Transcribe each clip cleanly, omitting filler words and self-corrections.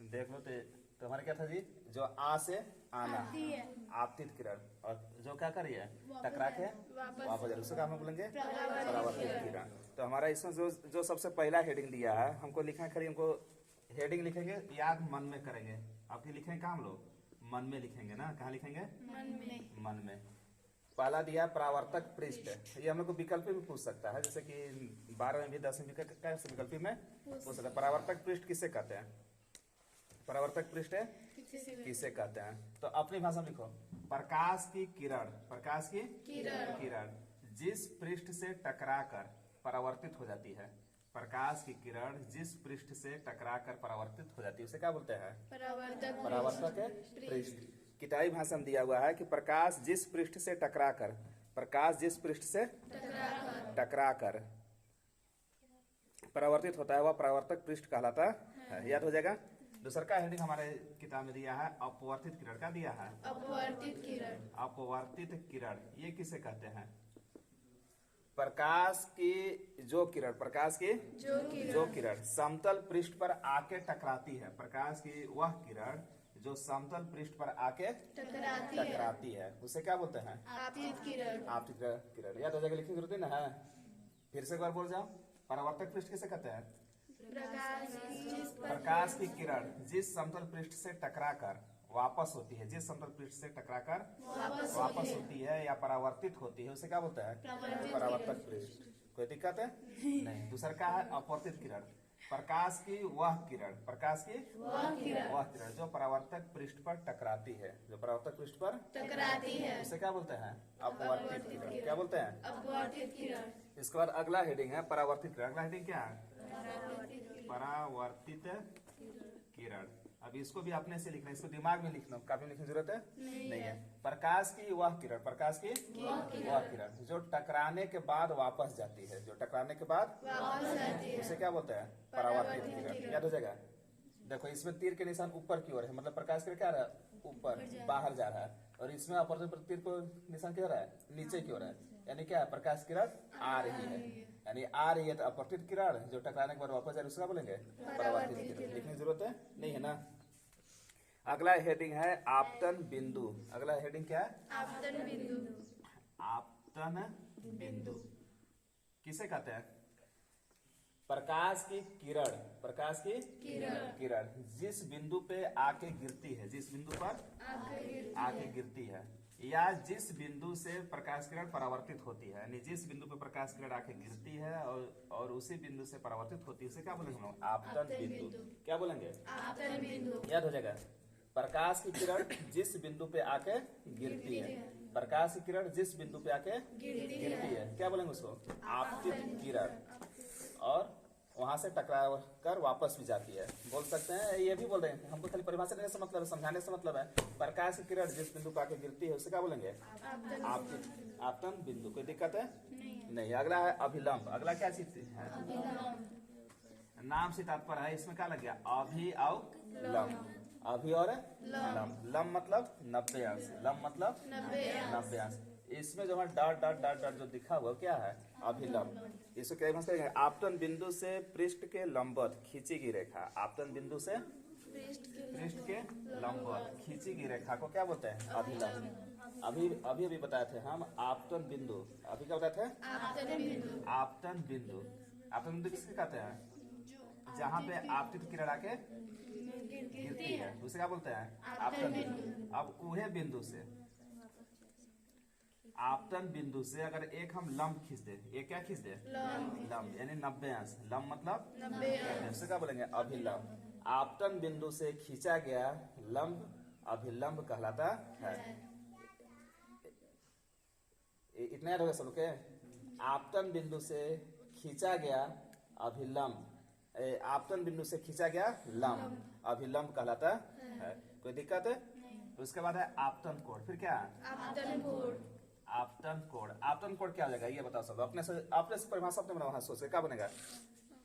देख लो तो हमारे क्या था जी, जो आ से आना, आपतित किरण, और जो क्या कर रही है, टकरा के वापस जा रही है, उसको क्या हम बोलेंगे, परावर्तित किरण। तो हमारा इसमें जो जो सबसे पहला हेडिंग दिया है, हमको लिखना है, खड़ी हमको हेडिंग लिखेंगे, याद मन में करेंगे। आपकी लिखेंगे कहाँ हम लोग, मन में लिखेंगे ना, कहाँ लिखेंगे, मन में। पहला दिया परावर्तक पृष्ठ, ये हम लोग को विकल्प में पूछ सकता है, जैसे कि 12 में भी 10 में भी कैसे विकल्प में पूछ सकता है। परावर्तक पृष्ठ किसे कहते हैं, परावर्तक पृष्ठ किसे कहते हैं, तो अपनी भाषा में लिखो, प्रकाश की किरण, प्रकाश की किरण जिस पृष्ठ से टकराकर परावर्तित हो जाती है, प्रकाश की किरण जिस पृष्ठ से टकराकर परावर्तित हो जाती है उसे क्या बोलते हैं, परावर्तक पृष्ठ। किताबी भाषा में दिया हुआ है कि प्रकाश जिस पृष्ठ से टकराकर, प्रकाश जिस पृष्ठ से टकराकर परावर्तित होता है वह परावर्तक पृष्ठ कहलाता है। याद हो जाएगा। दूसरा का हेडिंग हमारे किताब में दिया है अपवर्तित किरण, का दिया है अपवर्तित किरण। अपवर्तित किरण ये किसे कहते हैं, प्रकाश की जो किरण, प्रकाश की जो किरण समतल पृष्ठ पर आके टकराती है, प्रकाश की वह किरण जो समतल पृष्ठ पर आके टकराती है उसे क्या बोलते हैं, आपतित किरण। आपतित किरण याद हो जाएगा, लिखने की जरूरत नहीं है। फिर से एक बार बोल जाओ, परावर्तक पृष्ठ किसे कहते हैं, प्रकाश की किरण जिस समतल पृष्ठ से टकराकर वापस होती है, जिस समतल पृष्ठ से टकराकर वापस होती है या परावर्तित होती है उसे क्या बोलते हैं, परावर्तक पृष्ठ। कोई दिक्कत है नहीं। दूसरा क्या है अपवर्तित किरण, प्रकाश की वह किरण, प्रकाश की वह किरण जो परावर्तक पृष्ठ पर टकराती है, जो परावर्तक पृष्ठ पर टकराती है उसे क्या बोलते हैं, अपवर्तित किरण। क्या बोलते हैं, अपवर्तित किरण। इसके बाद अगला हेडिंग है परावर्तित किरण। अगला हेडिंग क्या है, परावर्तित किरण। अभी इसको भी अपने से लिखना है, इसको दिमाग में लिखना, काफी लिखने की जरूरत है नहीं है। प्रकाश की वह किरण, प्रकाश की वह किरण जो टकराने के बाद वापस जाती है, जो टकराने के बाद उसे क्या बोलते हैं, परावर्तित किरण। याद हो जाएगा। देखो इसमें तीर के निशान ऊपर की ओर है, मतलब प्रकाश किरण क्या रहा है, ऊपर बाहर जा रहा है, और इसमें अपवर्तित तीर को निशान क्या रहा है, नीचे की ओर है, यानी क्या है, प्रकाश किरण आ रही है, यानी आ रही है तो अपवर्तित किरण, जो टकराने के बाद वापस जा रही है उसका बोलेंगे परावर्तित किरण। लिखने की जरूरत है नहीं है ना। अगला हेडिंग है आपतन बिंदु। अगला हेडिंग क्या है, आपतन बिंदु। आपतन बिंदु किसे कहते हैं, प्रकाश की किरण, प्रकाश की किरण जिस बिंदु पे आके गिरती है, जिस बिंदु पर आके गिरती है, या जिस बिंदु से प्रकाश किरण परावर्तित होती है, यानी जिस बिंदु पे प्रकाश किरण आके गिरती है और उसी बिंदु से परावर्तित होती है उसे क्या बोलेंगे हम लोग, आपतन बिंदु। क्या बोलेंगे, आपतन बिंदु। याद हो जाएगा। प्रकाश की किरण जिस बिंदु पे आके गिरती है, प्रकाश की किरण जिस बिंदु पे आके गिरती है क्या बोलेंगे उसको, आपतित किरण, और वहां से टकरा कर वापस भी जाती है, बोल सकते हैं। ये भी बोल रहे हैं, हमको खाली परिभाषा देने से मतलब है, समझाने से मतलब है। प्रकाश की किरण जिस बिंदु पर आके गिरती है उसे क्या बोलेंगे, आपतन बिंदु। कोई दिक्कत है नहीं। अगला है अभिलंब। अगला क्या चीज है, नाम से तात्पर्य है, इसमें क्या लग गया, अभि और लंब। अभि और लंब। लंब मतलब 90 अंश, लंब मतलब 90 अंश। इसमें जो है डॉट डॉट डॉट डॉट जो दिखा हुआ क्या है, अभिलंब। इसको क्या कहेंगे, आपतन बिंदु से पृष्ठ के लंबवत खींची गई रेखा। आपतन बिंदु से पृष्ठ के लंबवत खींची गई रेखा को क्या बोलते हैं, अभिलंब। अभी बताए थे हम आपतन बिंदु। अभी क्या बताए थे, आपतन बिंदु। आपतन बिंदु किसके कहते हैं, जहाँ पे आपतित किरण आके गिरती है उसे क्या बोलते हैं, आपतन बिंदु। अब उहे बिंदु से, आपतन बिंदु से अगर एक हम लंब खींच दे, एक क्या खींच दे, लंब, यानी 90 अंश। लंब मतलब 90 उसे क्या बोलेंगे, अभिलंब। आपतन बिंदु से खींचा गया लंब अभिलंब कहलाता है। इतना याद होगा सबके। आपतन बिंदु से खींचा गया अभिलंब, आपतन बिंदु से खींचा गया लंब अभिलंब कहलाता है। कोई दिक्कत है। उसके बाद है आपतन कोण। फिर क्या, आपतन कोण। आपतन कोण, आपतन कोण क्या हो जाएगा ये बताओ सब, अपने से परिभाषा अपने बनाओ, सोच के क्या बनेगा,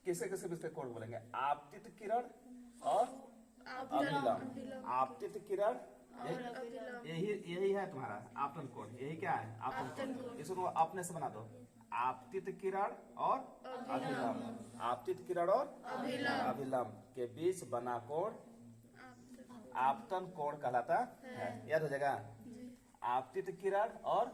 किसे किसे किसके कोण बोलेंगे, आपतित किरण और अभिलंब। आपतित किरण यही है तुम्हारा आपतन कोण, यही क्या है, आपतन कोण। इसको अपने से बना दो, आपतित किरण और अभिलंब। आपतित किरण और अभिलंब के बीच बना कोण आपतन कोण कहलाता है। याद हो जाएगा। आपतित किरण और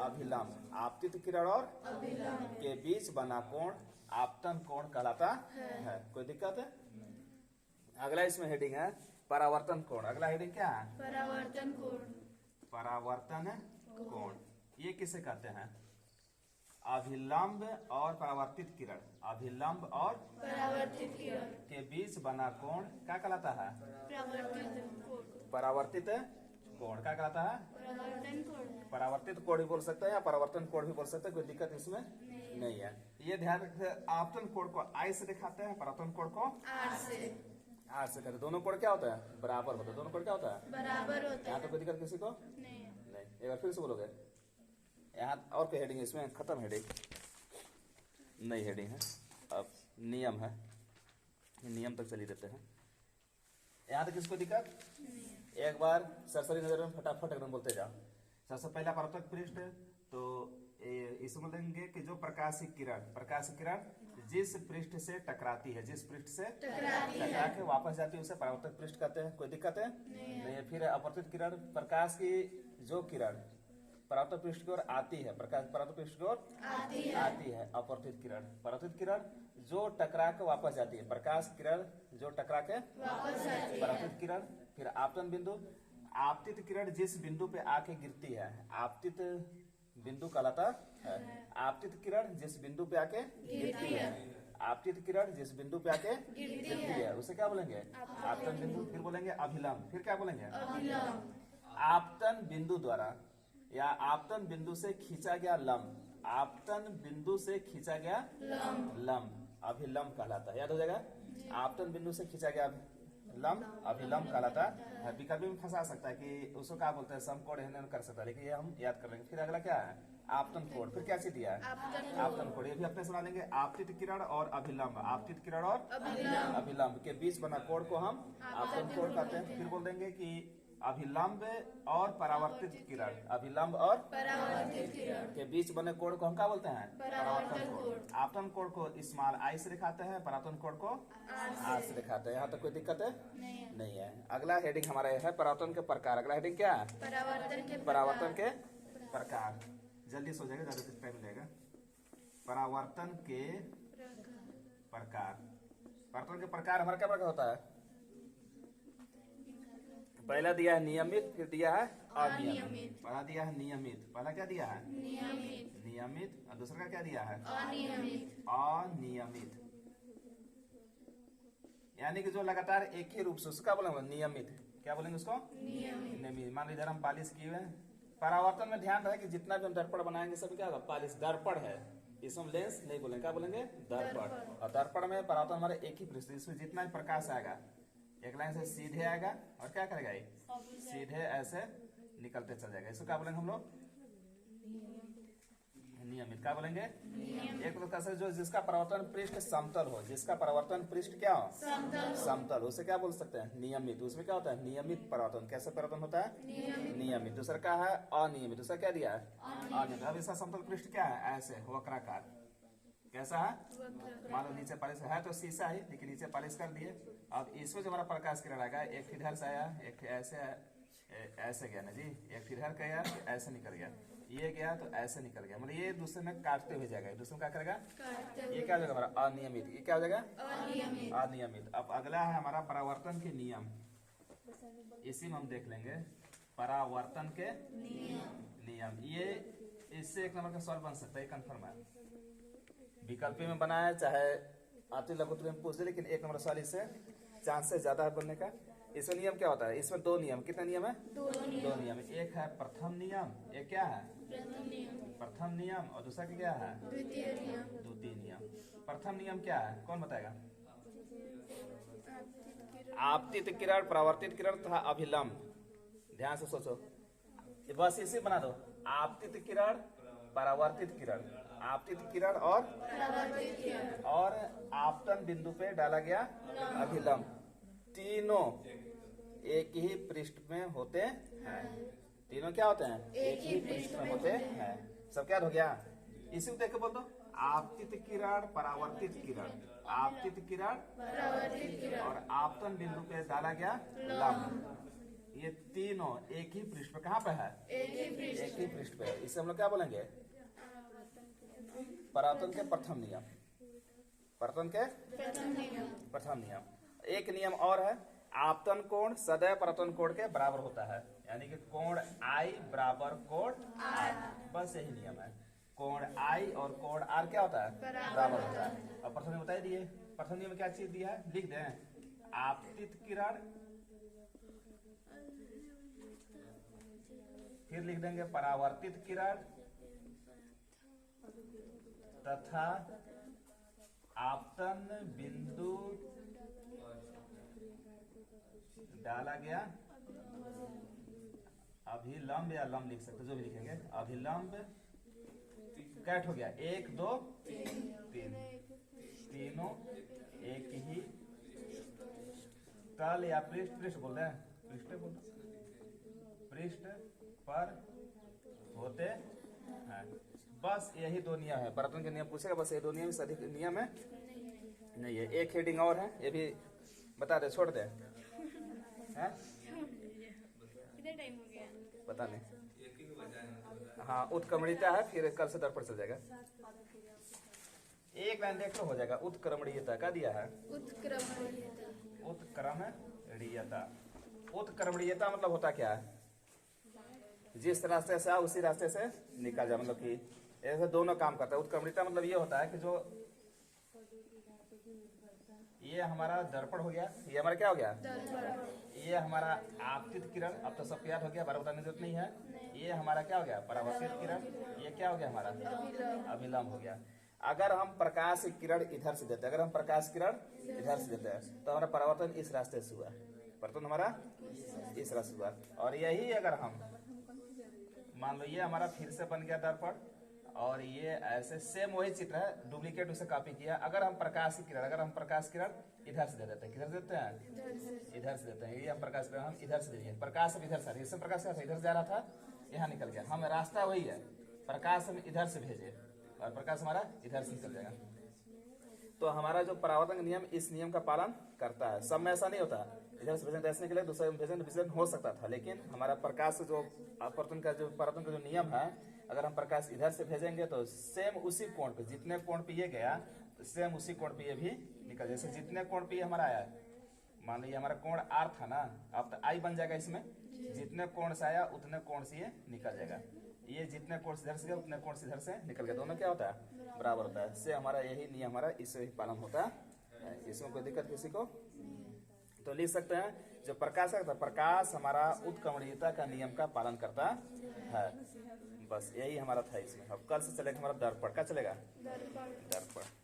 अभिलंब, आपतित किरण और के बीच बना कोण आपतन कोण कहलाता है। कोई दिक्कत है? अगला इसमें हेडिंग है परावर्तन कोण। अगला हेडिंग क्या है? परावर्तन कोण। परावर्तन कोण ये किसे कहते हैं? अभिलंब और परावर्तित किरण, अभिलंब और परावर्तित किरण के बीच बना कोण क्या कहलाता है? परावर्तित कोण। परावर्तित कोण क्या कहलाता है? परावर्तन कोण। परावर्तित कोण भी बोल सकते हैं या परावर्तन कोण भी बोल सकते हैं, कोई दिक्कत इसमें नहीं है। ये ध्यान रखते हैं, आपतन कोण को आई से दिखाते हैं, परावर्तन कोण को आर से। आर से करते। दोनों कोण क्या होता है? बराबर होता है। दोनों कोण क्या होता है? बराबर होता यहाँ है। तो कोई दिक्कत किसी को नहीं। नहीं। एक बार फिर से बोलोगे। यहाँ और कोई हेडिंग इसमें खत्म हेडिंग नई हेडिंग है। अब नियम है, नियम तक चली देते हैं। यहाँ तक किसको दिक्कत? एक बार सरसरी नजर में फटाफट एकदम बोलते जाओ। सबसे पहला परावर्तक पृष्ठ, तो इसमें लेंगे कि जो प्रकाशीय किरण जिस पृष्ठ से टकराती है, जिस पृष्ठ से टकरा के वापस जाती है उसे परावर्तक पृष्ठ कहते हैं। कोई दिक्कत है? नहीं है। फिर अपवर्तित किरण, प्रकाश की जो किरण परावर्तक पृष्ठ की ओर आती है, प्रकाश परावर्तक पृष्ठ की ओर आती है अपवर्तित किरण। परावर्तित किरण जो टकरा के वापस जाती है, प्रकाश किरण जो टकरा के वापस आती है। परावर्तित किरण। फिर आपतन बिंदु, आपतित किरण जिस बिंदु पे आके गिरती है, आपतित बिंदु कहलाता है। आपतित किरण जिस बिंदु पे आके गिरती है, आपतित किरण जिस बिंदु पे आके गिरती है उसे क्या बोलेंगे? आपतन बिंदु। फिर बोलेंगे अभिलंब। फिर क्या बोलेंगे? अभिलंब। आपतन बिंदु द्वारा या आपतन बिंदु से खींचा गया लंब, आपतन बिंदु से खींचा गया लंब अभिलंब कहलाता है। याद हो जाएगा। आपतन बिंदु से खींचा गया लंब अभिलंब कहलाता है। विकल्प में फंसा सकता है कि उसको क्या बोलते हैं, समकोण हनन कर सकता है, लेकिन ये हम याद कर लेंगे। फिर अगला क्या है? आपतन कोण। फिर क्या चीज दिया है? आपतन कोण। ये भी अपने सुना लेंगे। आपतित किरण और अभिलंब, आपतित किरण और अभिलंब के बीच बना कोण को हम आपतन कोण कहते हैं। फिर बोल देंगे कि अभिलंब और परावर्तित किरण, अभिलंब और परावर्तित किरण के बीच बने कोण को हम क्या बोलते हैं? परावर्तन कोण। आपतन कोण को स्मॉल आई से दिखाते हैं, परावर्तन कोण को आर से दिखाते हैं। यहाँ तक कोई दिक्कत है? नहीं है। अगला हेडिंग हमारा है परावर्तन के प्रकार। अगला हेडिंग क्या है? परावर्तन के प्रकार। जल्दी सो जाएगा, ज्यादा टाइम लगेगा। परावर्तन के प्रकार। परावर्तन के प्रकार हमारा क्या प्रकार होता है? पहला दिया है नियमित, फिर दिया है अनियमित। पहला दिया है नियमित, पहला क्या दिया है? नियमित। और दूसरा का क्या दिया है? अनियमित। यानी कि जो लगातार एक ही रूप से, उसका बोलेंगे नियमित। क्या बोलेंगे उसको? नियमित। मान लीजिए हम पालिश किए हुए। परावर्तन में ध्यान रहे कि जितना भी हम दर्पण बनाएंगे सब क्या होगा? पालिश। दर्पण है, इसमें लेंस नहीं बोलेंगे, क्या बोलेंगे? दर्पण। और दर्पण में परावर्तन हमारे एक ही पृष्ठ, इसमें जितना भी प्रकाश आएगा एक लाइन से सीधे आएगा और क्या करेगा? सीधे ऐसे निकलते चल जाएगा। इसको क्या बोलेंगे हम लोग? नियमित। क्या बोलेंगे? एक प्रकार से जो जिसका परावर्तन पृष्ठ समतल हो, जिसका परावर्तन पृष्ठ क्या हो? समतल। उसे क्या बोल सकते हैं? नियमित। उसमें क्या होता है? नियमित परावर्तन। कैसे परावर्तन होता है? नियमित। दूसरा क्या है? अनियमित। दूसरा क्या दिया है? अनियमित। अब इसका समतल पृष्ठ क्या है? ऐसे वक्राकार। कैसा है? मान लो नीचे पालिश है तो शीशा है, लेकिन नीचे पालिश कर दिए। अब इसमें जो हमारा प्रकाश किरण आएगा, एक इधर से आया, एक ऐसे गया ना जी, एक इधर गया ऐसे निकल गया, ये गया तो ऐसे निकल गया, मतलब ये दूसरे में काटते हुए जाएगा। दूसरे में क्या करेगा? ये क्या हो जाएगा हमारा? अनियमित। ये क्या हो जाएगा? अनियमित। अब अगला है हमारा परावर्तन के नियम। इसी में हम देख लेंगे परावर्तन के नियम। ये इससे एक नंबर का सवाल बन सकता है, कंफर्म है। विकल्पी में बनाया चाहे आती लघुत्तम में पूछ दे, लेकिन एक नंबर सवाल इससे चांसेस ज्यादा है बनने का। इसमें नियम क्या होता है? इसमें दो नियम। कितने नियम है? दो नियम। एक है प्रथम नियम, एक क्या है? प्रथम नियम। और दूसरा क्या है? द्वितीय नियम। प्रथम नियम क्या है? कौन बताएगा? आपतित किरण, परावर्तित किरण तथा अभिलंब। ध्यान से सोचो, बस इसे बना दो। आपतित किरण, परावर्तित किरण, आपतित किरण और आपतन बिंदु पे डाला गया अभिलंब, तीनों एक ही पृष्ठ में होते हैं। तीनों क्या होते हैं? एक ही पृष्ठ में होते हैं। सब क्या हो गया? इसी को देख के बोल दो। आपतित किरण, परावर्तित किरण, आपतित किरण परावर्तित किरण और आपतन बिंदु पे डाला गया लंब, ये तीनों एक ही पृष्ठ पे कहाँ पे है? एक ही पृष्ठ एक ही पृष्ठ पे है। इसे हम लोग क्या बोलेंगे? परावर्तन के प्रथम नियम, परावर्तन के प्रथम नियम प्रथम नियम। एक नियम और है, आपतन कोण सदैव परावर्तन कोण के बराबर होता है, यानी कि कोण आई बराबर कोण आर, बस यही नियम है। कोण आई और कोण आर क्या होता है? बराबर होता है। अब प्रथम नियम बता दिए, प्रथम नियम में क्या चीज दिया है, लिख दें। आपतित किरण, फिर लिख देंगे परावर्तित किरण तथा आपतन बिंदु डाला गया अभिलंब, या लंब लिख सकते, जो भी लिखेंगे। अभिलंब कैट हो गया, 1 2 3, तीनों एक ही तल या पृष्ठ, पृष्ठ बोल रहे हैं, पृष्ठ बोल, पृष्ठ पर होते हैं। बस यही दो नियम है। परावर्तन के नियम पूछेगा, बस ये दो नियम से अधिक नियम है नहीं है। एक हेडिंग और है, ये भी बता दे, छोड़ दे, हैं? कितना टाइम हो गया? पता नहीं। हाँ, उत्क्रमणीयता है, फिर कल से दर्पण चल जाएगा। एक लाइन देख लो हो जाएगा। उत्क्रमणीयता का दिया है, उत्क्रमणीयता उत्क्रमणीयता। उत्क्रमणीयता मतलब होता क्या है? जिस रास्ते से आओ उसी रास्ते से निकल जाए, मतलब कि ऐसे दोनों काम करता है। उत्क्रमणीयता मतलब ये होता है कि जो ये हमारा दर्पण हो गया, ये हमारा क्या हो गया? ये हमारा आपतित किरण, अब तो सब याद हो गया, बार बताने की जरूरत नहीं है। ये हमारा क्या हो गया? परावर्तित किरण। ये क्या हो गया? हमारा अभिलंब हो गया। अगर हम प्रकाश की किरण इधर से देते हैं, अगर हम प्रकाश किरण इधर से देते हैं तो हमारा परावर्तन इस रास्ते से हुआ, परावर्तन हमारा इस रास्ते से हुआ। और यही अगर हम मान लो ये हमारा फिर से बन गया दर्पण, और ये ऐसे सेम वही चित्र है, डुप्लीकेट उसे कॉपी किया। अगर हम प्रकाश की किरण, अगर हम प्रकाश किरण इधर से दे देते हैं, किधर से देते हैं? इधर से देते हैं। ये हम प्रकाश किरण हम इधर से दे, प्रकाश अब इधर से, इससे प्रकाश क्या था? इधर जा रहा था, यहाँ निकल गया। हम रास्ता वही है, प्रकाश हम इधर से भेजे और प्रकाश हमारा इधर से निकल जाएगा। तो हमारा जो परावर्तन का नियम इस नियम का पालन करता है। सब में ऐसा नहीं होता, इधर से भेजन ऐसे निकले, दूसरे में भेजन विचलन हो सकता था, लेकिन हमारा प्रकाश से जो अपवर्तन का जो परावर्तन का जो नियम है, अगर हम प्रकाश इधर से भेजेंगे तो सेम उसी कोण पे, जितने कोण पे ये गया तो सेम उसी कोण पे ये भी निकल। जैसे जितने कोण पे ये हमारा आया, मान लीजिए हमारा कोण आर था ना, अब तो आई बन जाएगा इसमें। जितने कोण से आया उतने कोण से ये निकल जाएगा। ये जितने कोण से इधर से गया उतने कोण से इधर से निकल गया, दोनों क्या होता है? बराबर होता है। इससे हमारा यही नियम हमारा इससे ही पालन होता है। इसमें कोई दिक्कत किसी को? तो लिख सकते हैं जो प्रकाश है, प्रकाश हमारा उत्क्रमणीयता का नियम का पालन करता है। बस यही हमारा था इसमें। अब कल से चलेगा हमारा दर्पण का, चलेगा दर्पण।